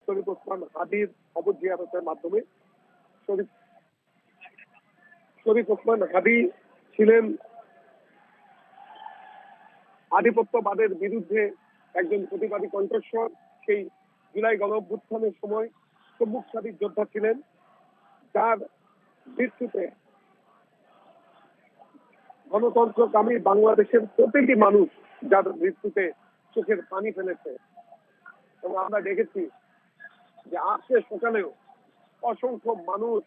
শরীফ ওসমান হাদির কবর জিয়ারতের মাধ্যমে। শরীফ ওসমান হাদি ছিলেন আধিপত্যবাদের বিরুদ্ধে একজন প্রতিবাদী কণ্ঠস্বর। সেই জুলাই গণঅভ্যুত্থানের সময় সম্মুখসারী যোদ্ধা ছিলেন, যার মৃত্যুতে গণতন্ত্রকামী বাংলাদেশের প্রতিটি মানুষ যার মৃত্যুতে চোখের পানি ফেলেছে। এবং আমরা দেখেছি যে আজকে সকালেও অসংখ্য মানুষ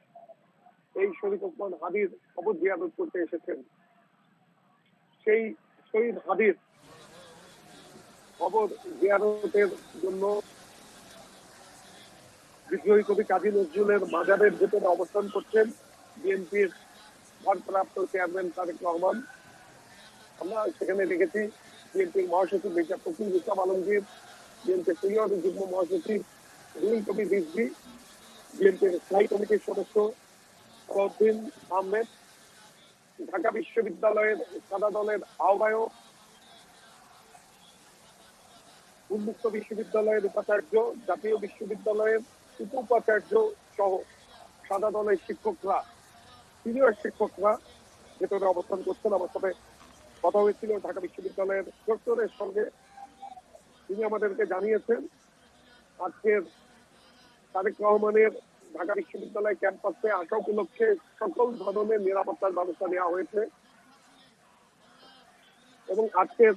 এই শরীফ ওসমান হাদির কবর জিয়ারত করতে এসেছেন। সেই শহীদ হাদির কবর জিয়ারতের জন্য বিদ্রোহী কবি কাজী নজরুলের মাজারের ভেতরে অবস্থান করছেন বিএনপির ভারপ্রাপ্ত চেয়ারম্যান তারেক রহমান। আমরা সেখানে দেখেছি বিএনপির মহাসচিব মির্জা ফখরুল ইসলাম আলমগীর, বিএনপির সিনিয়র যুগ্ম মহাসচিব রুহুল কবির রিজভী, বিএনপির স্থায়ী কমিটির সদস্য সালাউদ্দিন আহমেদ, ঢাকা বিশ্ববিদ্যালয়ের সাদা দলের আহ্বায়ক, উন্মুক্ত বিশ্ববিদ্যালয়ের উপাচার্য, জাতীয় বিশ্ববিদ্যালয়ের উপাচার্য সহ সাদা দলের শিক্ষকরা, সিনিয়র শিক্ষকরা ভেতরে অবস্থান করছেন। আমার সাথে কথা হয়েছিল ঢাকা বিশ্ববিদ্যালয়ের প্রক্টরের সঙ্গে। তিনি আমাদেরকে জানিয়েছেন আজকের তারেক রহমানের ঢাকা বিশ্ববিদ্যালয় ক্যাম্পাসে আসা উপলক্ষে সকল ধরনের নিরাপত্তার ব্যবস্থা নেওয়া হয়েছে এবং আজকের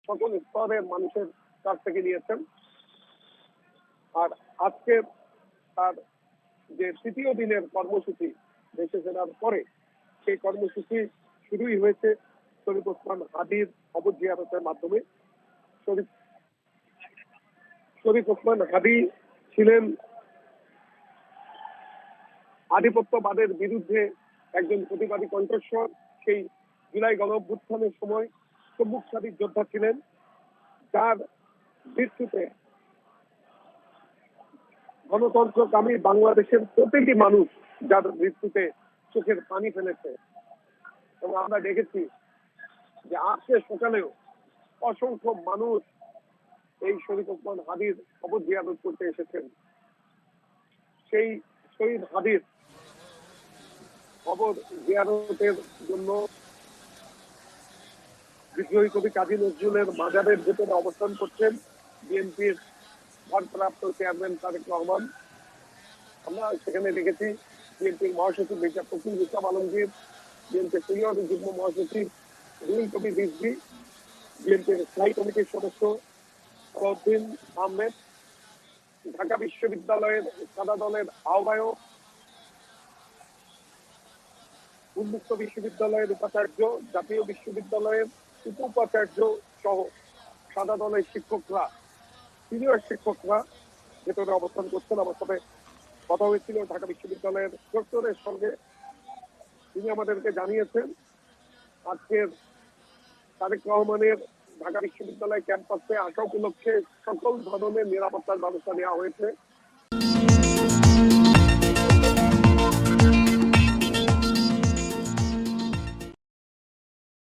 সকল স্তরের মানুষের কাছ থেকে নিয়েছেন। আর আজকে তার যে তৃতীয় দিনের কর্মসূচি দেশে ফেরার পরে, সেই কর্মসূচি শুরুই হয়েছে শরীফ ওসমান হাদির কবর জিয়ারতের মাধ্যমে। শরীফ ওসমান হাদি ছিলেন আধিপত্যবাদের বিরুদ্ধে একজন প্রতিবাদী কণ্ঠস্বর। সেই জুলাই গণঅভ্যুত্থানের সময় সম্মুখসারী যোদ্ধা ছিলেন, যার মৃত্যুতে গণতন্ত্রকামী বাংলাদেশের প্রতিটি মানুষ যার মৃত্যুতে চোখের পানি ফেলেছে। এবং আমরা দেখেছি যে আজকে সকালেও অসংখ্য মানুষ এই শরীফ ওসমান হাদির কবর জিয়ারত করতে এসেছেন। সেই শহীদ হাদির কবর জিয়ারতের জন্য বিদ্রোহী কবি কাজী নজরুলের মাজারের ভেতরে অবস্থান করছেন বিএনপির ভারপ্রাপ্ত চেয়ারম্যান তারেক রহমান। আমরা সেখানে দেখেছি বিএনপির মহাসচিব মির্জা ফখরুল ইসলাম আলমগীর, বিএনপির সিনিয়র যুগ্ম মহাসচিব রুহুল কবির রিজভী, বিএনপির স্থায়ী কমিটির সদস্য সালাউদ্দিন আহমেদ, ঢাকা বিশ্ববিদ্যালয়ের সাদা দলের আহ্বায়ক, উন্মুক্ত বিশ্ববিদ্যালয়ের উপাচার্য, জাতীয় বিশ্ববিদ্যালয়ের উপাচার্য সহ সাদা দলের শিক্ষকরা, সিনিয়র শিক্ষকরা ভেতরে অবস্থান করছেন। আমার সাথে কথা হয়েছিল ঢাকা বিশ্ববিদ্যালয়ের প্রক্টরের সঙ্গে। তিনি আমাদেরকে জানিয়েছেন আজকের তারেক রহমানের ঢাকা বিশ্ববিদ্যালয় ক্যাম্পাসে আসা উপলক্ষে সকল ধরনের নিরাপত্তার ব্যবস্থা নেওয়া হয়েছে